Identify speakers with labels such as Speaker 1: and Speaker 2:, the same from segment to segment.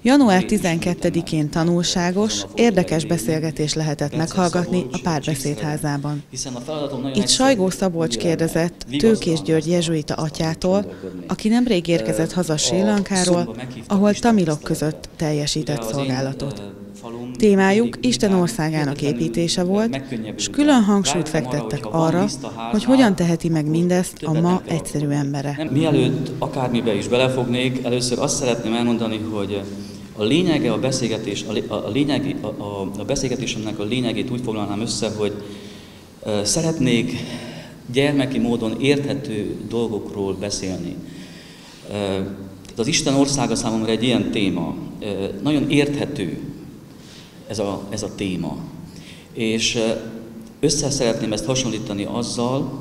Speaker 1: Január 12-én tanulságos, érdekes beszélgetés lehetett meghallgatni a Párbeszédházában. Itt Sajgó Szabolcs kérdezett Tőkés György jezsuita atyától, aki nemrég érkezett haza Srí Lankáról, ahol tamilok között teljesített szolgálatot. Témájuk Isten országának építése volt, és külön hangsúlyt fektettek arra, hogy hogyan teheti meg mindezt a ma egyszerű embere.
Speaker 2: Mielőtt akármibe is belefognék, először azt szeretném elmondani, hogy a lényege a beszélgetésemnek a lényegét úgy foglalnám össze, hogy szeretnék gyermeki módon érthető dolgokról beszélni. Az Isten országa számomra egy ilyen téma. Nagyon érthető ez a téma. És össze szeretném ezt hasonlítani azzal,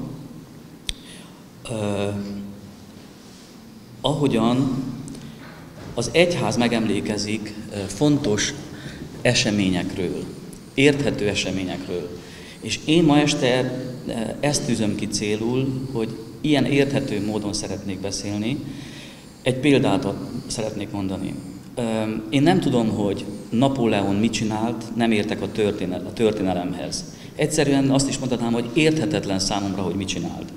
Speaker 2: ahogyan az egyház megemlékezik fontos eseményekről, érthető eseményekről. És én ma este ezt tűzöm ki célul, hogy ilyen érthető módon szeretnék beszélni. Egy példát szeretnék mondani. Én nem tudom, hogy Napóleon mit csinált, nem értek a történelemhez. Egyszerűen azt is mondhatnám, hogy érthetetlen számomra, hogy mit csinált.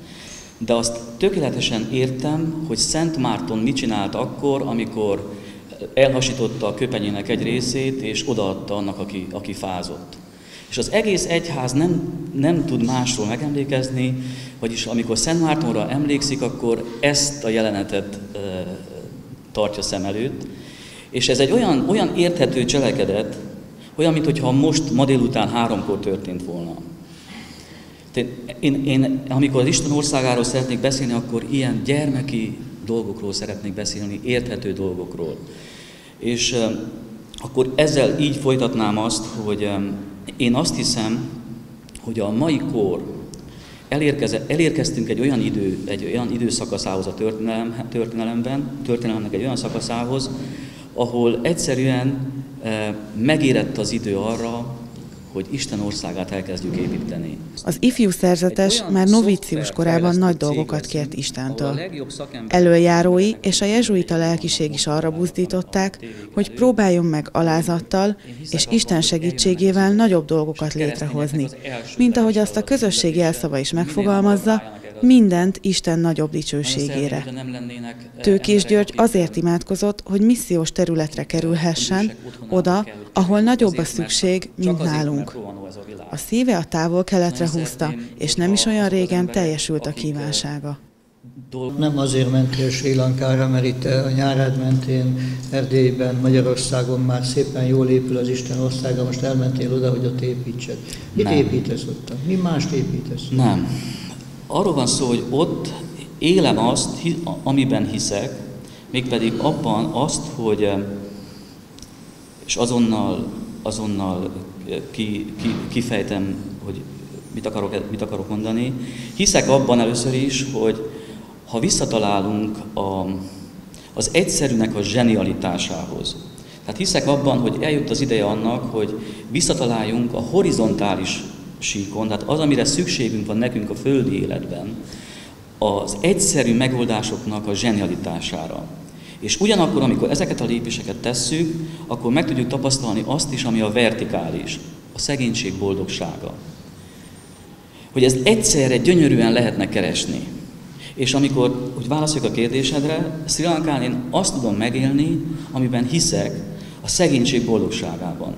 Speaker 2: De azt tökéletesen értem, hogy Szent Márton mit csinált akkor, amikor elhasította a köpenyének egy részét, és odaadta annak, aki fázott. És az egész egyház nem tud másról megemlékezni, vagyis amikor Szent Mártonra emlékszik, akkor ezt a jelenetet tartja szem előtt. És ez egy olyan érthető cselekedet, olyan, mintha most ma délután 3-kor történt volna. Én amikor az Isten országáról szeretnék beszélni, akkor ilyen gyermeki dolgokról szeretnék beszélni, érthető dolgokról. És akkor ezzel így folytatnám azt, hogy én azt hiszem, hogy a mai kor elérkeztünk egy olyan időszakaszához a történelemnek egy olyan szakaszához, ahol egyszerűen megérett az idő arra, hogy Isten országát elkezdjük építeni.
Speaker 1: Az ifjú szerzetes már novícius korában nagy dolgokat kért Istentől. Elöljárói és a jezsuita lelkiség is arra buzdították, hogy próbáljon meg alázattal és Isten segítségével nagyobb dolgokat létrehozni, mint ahogy azt a közösség jelszava is megfogalmazza, mindent Isten nagyobb dicsőségére. Tőkés György azért imádkozott, hogy missziós területre kerülhessen, oda, ahol nagyobb a szükség, mint nálunk. A szíve a távol-keletre húzta, és nem is olyan régen teljesült a kívánsága.
Speaker 3: Nem azért mentél Srí Lankára, mert itt a nyárád mentén, Erdélyben, Magyarországon már szépen jól épül az Isten országa, most elmentél oda, hogy ott építsed. Mit építesz ott? Mi mást építesz?
Speaker 2: Nem. Arról van szó, hogy ott élem azt, amiben hiszek, mégpedig abban azt, hogy, és azonnal kifejtem, hogy mit akarok mondani. Hiszek abban először is, hogy ha visszatalálunk az egyszerűnek a zsenialitásához, tehát hiszek abban, hogy eljött az ideje annak, hogy visszataláljunk a horizontális síkon, tehát az, amire szükségünk van nekünk a földi életben, az egyszerű megoldásoknak a zsenialitására. És ugyanakkor, amikor ezeket a lépéseket tesszük, akkor meg tudjuk tapasztalni azt is, ami a vertikális, a szegénység boldogsága. Hogy ezt egyszerre gyönyörűen lehetne keresni. És amikor, hogy válaszoljak a kérdésedre, Srí Lankán én azt tudom megélni, amiben hiszek, a szegénység boldogságában.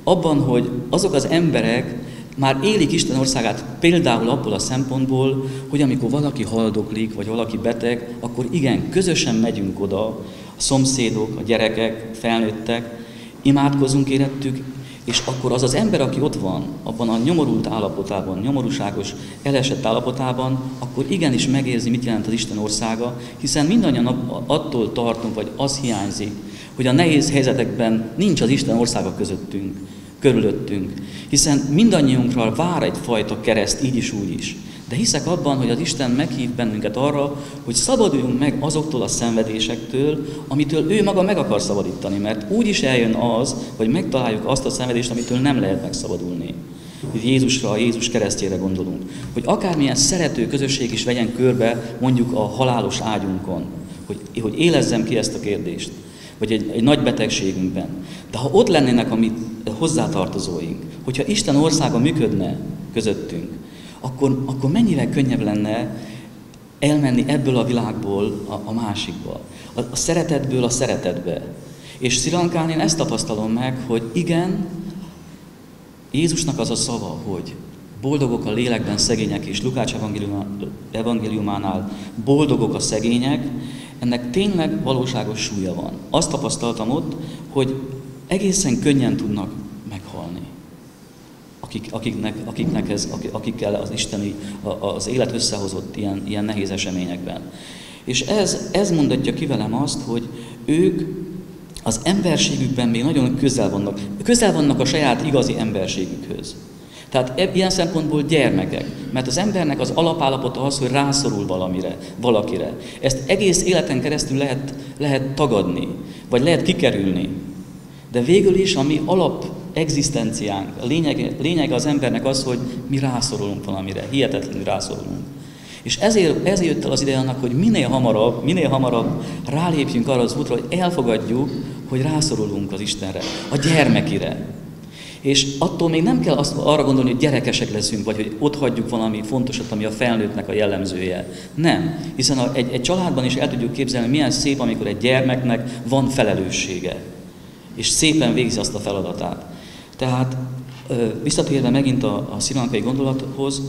Speaker 2: Abban, hogy azok az emberek már élik Isten országát például abból a szempontból, hogy amikor valaki haldoklik, vagy valaki beteg, akkor igen, közösen megyünk oda, a szomszédok, a gyerekek, felnőttek, imádkozunk érettük, és akkor az az ember, aki ott van, abban a nyomorult állapotában, nyomorúságos, elesett állapotában, akkor igenis megérzi, mit jelent az Isten országa, hiszen mindannyian attól tartunk, vagy az hiányzik, hogy a nehéz helyzetekben nincs az Isten országa közöttünk, körülöttünk, hiszen mindannyiunkra vár egyfajta kereszt, így is, úgy is. De hiszek abban, hogy az Isten meghív bennünket arra, hogy szabaduljunk meg azoktól a szenvedésektől, amitől ő maga meg akar szabadítani, mert úgy is eljön az, hogy megtaláljuk azt a szenvedést, amitől nem lehet megszabadulni. Hogy Jézusra, a Jézus keresztjére gondolunk. Hogy akármilyen szerető közösség is vegyen körbe, mondjuk a halálos ágyunkon, hogy élezzem ki ezt a kérdést. vagy egy nagy betegségünkben. De ha ott lennének a mi hozzátartozóink, hogyha Isten országa működne közöttünk, akkor mennyire könnyebb lenne elmenni ebből a világból a másikba. A szeretetből a szeretetbe. És Sri Lankán én ezt tapasztalom meg, hogy igen, Jézusnak az a szava, hogy boldogok a lélekben szegények, és Lukács evangéliumánál boldogok a szegények, ennek tényleg valóságos súlya van. Azt tapasztaltam ott, hogy egészen könnyen tudnak meghalni. Akikkel az isteni, az élet összehozott ilyen nehéz eseményekben. És ez mondatja ki velem azt, hogy ők az emberségükben még nagyon közel vannak a saját igazi emberségükhöz. Tehát ilyen szempontból gyermekek, mert az embernek az alapállapota az, hogy rászorul valakire. Ezt egész életen keresztül lehet tagadni, vagy lehet kikerülni. De végül is a mi alap egzisztenciánk, a lényege az embernek az, hogy mi rászorulunk valamire, hihetetlenül rászorulunk. És ezért jött el az ideje annak, hogy minél hamarabb rálépjünk arra az útra, hogy elfogadjuk, hogy rászorulunk az Istenre, a gyermekire. És attól még nem kell arra gondolni, hogy gyerekesek leszünk, vagy hogy ott hagyjuk valami fontosat, ami a felnőttnek a jellemzője. Nem. Hiszen egy családban is el tudjuk képzelni, milyen szép, amikor egy gyermeknek van felelőssége. És szépen végzi azt a feladatát. Tehát visszatérve megint a sri lankai gondolathoz,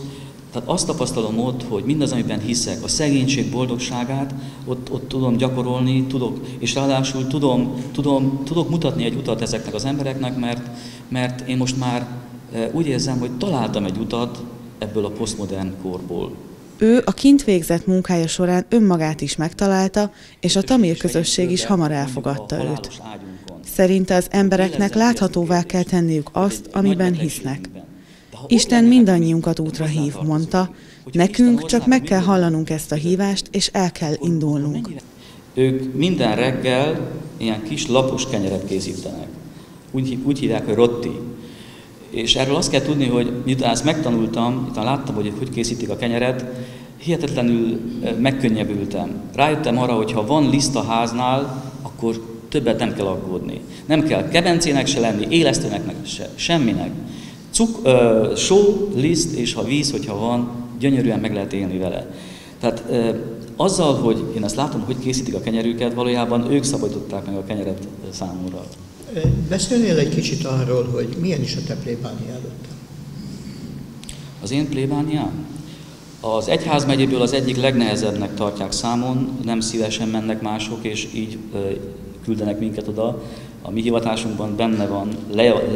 Speaker 2: tehát azt tapasztalom ott, hogy mindaz, amiben hiszek, a szegénység boldogságát, ott tudom gyakorolni, és ráadásul tudok mutatni egy utat ezeknek az embereknek, mert én most már úgy érzem, hogy találtam egy utat ebből a posztmodern korból.
Speaker 1: Ő a kint végzett munkája során önmagát is megtalálta, és a tamil közösség is hamar elfogadta őt. Szerinte az embereknek láthatóvá kell tenniük azt, amiben hisznek. Isten mindannyiunkat útra hív, mondta, nekünk csak meg kell hallanunk ezt a hívást, és el kell indulnunk.
Speaker 2: Ők minden reggel ilyen kis lapos kenyeret készítenek. Úgy hívják, hogy rotti. És erről azt kell tudni, hogy miután ezt megtanultam, miután láttam, hogy készítik a kenyeret, hihetetlenül megkönnyebbültem. Rájöttem arra, hogy ha van liszt a háznál, akkor többet nem kell aggódni. Nem kell kebencének se lenni, élesztőnek se, semminek. Só, liszt és ha víz, hogyha van, gyönyörűen meg lehet élni vele. Tehát azzal, hogy én ezt látom, hogy készítik a kenyerüket, valójában ők szabadították meg a kenyeret számomra.
Speaker 3: Beszélnél egy kicsit arról, hogy milyen is a te plébániád?
Speaker 2: Az én plébániám? Az egyházmegyéből az egyik legnehezebbnek tartják számon, nem szívesen mennek mások, és így küldenek minket oda. A mi hivatásunkban benne van,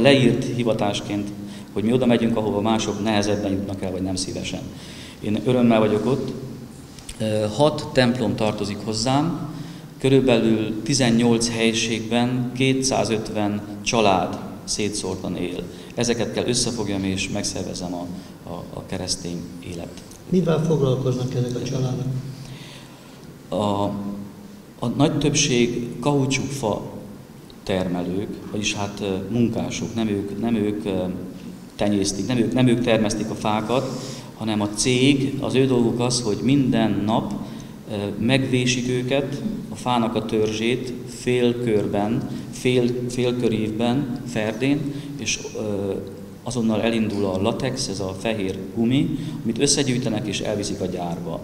Speaker 2: leírt hivatásként, hogy mi oda megyünk, ahova mások nehezebben jutnak el, vagy nem szívesen. Én örömmel vagyok ott. 6 templom tartozik hozzám, körülbelül 18 helyiségben 250 család szétszórtan él. Ezeket kell összefogjam és megszervezem a keresztény élet.
Speaker 3: Mivel foglalkoznak ezek a családok?
Speaker 2: A nagy többség kaucsukfa termelők, vagyis hát munkások, nem ők tenyésztik, nem ők termesztik a fákat, hanem a cég, az ő dolguk az, hogy minden nap megvésik őket, a fának a törzsét félkörben, félkörívben, ferdén, és azonnal elindul a latex, ez a fehér gumi, amit összegyűjtenek és elviszik a gyárba.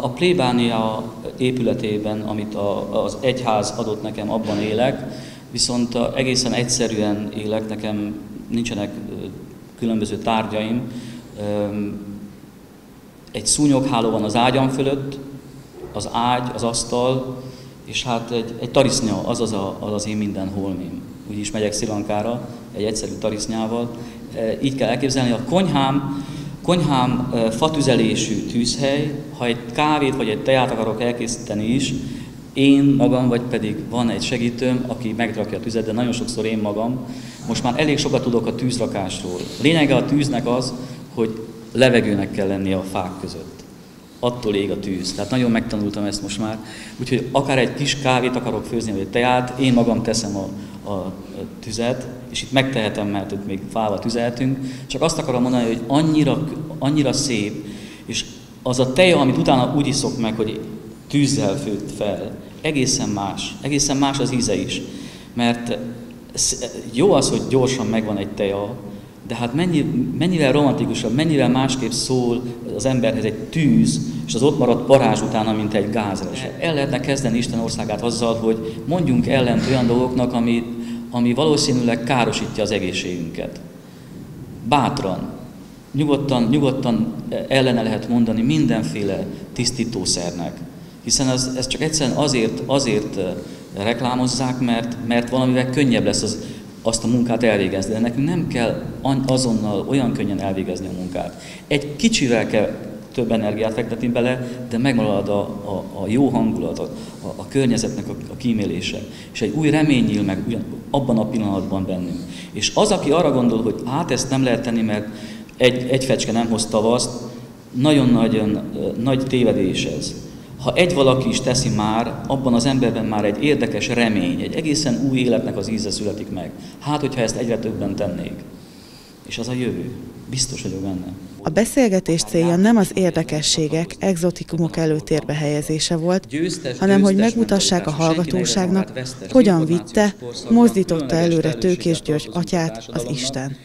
Speaker 2: A plébánia épületében, amit az egyház adott nekem, abban élek, viszont egészen egyszerűen élek, nekem nincsenek különböző tárgyaim. Egy szúnyogháló van az ágyam fölött, az ágy, az asztal, és hát egy tarisznya, az az én minden holmim. Úgyis megyek Sri Lankára egy egyszerű tarisznyával. Így kell elképzelni, a konyhám fatüzelésű tűzhely, ha egy kávét vagy egy teját akarok elkészíteni is, én magam, vagy pedig van egy segítőm, aki megrakja a tüzet, de nagyon sokszor én magam. Most már elég sokat tudok a tűzrakásról. Lényege a tűznek az, hogy levegőnek kell lennie a fák között. Attól ég a tűz. Tehát nagyon megtanultam ezt most már. Úgyhogy akár egy kis kávét akarok főzni, vagy egy teját, én magam teszem a tüzet, és itt megtehetem, mert ott még fával tüzeltünk. Csak azt akarom mondani, hogy annyira szép, és az a tej, amit utána úgy iszok meg, hogy tűzzel főtt fel, egészen más az íze is. Mert jó az, hogy gyorsan megvan egy tea, de hát mennyivel romantikusabb, mennyivel másképp szól az emberhez egy tűz, és az ott maradt parázs utána, mint egy gázres. El lehetne kezdeni Isten országát azzal, hogy mondjunk ellent olyan dolgoknak, ami valószínűleg károsítja az egészségünket. Bátran, nyugodtan ellene lehet mondani mindenféle tisztítószernek. Hiszen ez csak egyszerűen azért reklámozzák, mert valamivel könnyebb lesz azt a munkát elvégezni. De nekünk nem kell azonnal olyan könnyen elvégezni a munkát. Egy kicsivel kell több energiát fektetni bele, de megmarad a jó hangulat, a környezetnek a kímélése. És egy új remény nyíl meg abban a pillanatban bennünk. És az, aki arra gondol, hogy ezt nem lehet tenni, mert egy fecske nem hoz tavaszt, nagyon-nagyon nagy tévedés ez. Ha egy valaki is teszi már, abban az emberben már egy érdekes remény, egy egészen új életnek az íze születik meg. Hát, hogyha ezt egyre többen tennék. És az a jövő. Biztos vagyok benne.
Speaker 1: A beszélgetés célja nem az érdekességek, egzotikumok előtérbe helyezése volt, hanem hogy megmutassák a hallgatóságnak, hogyan vitte, mozdította előre Tőkés György atyát az Isten.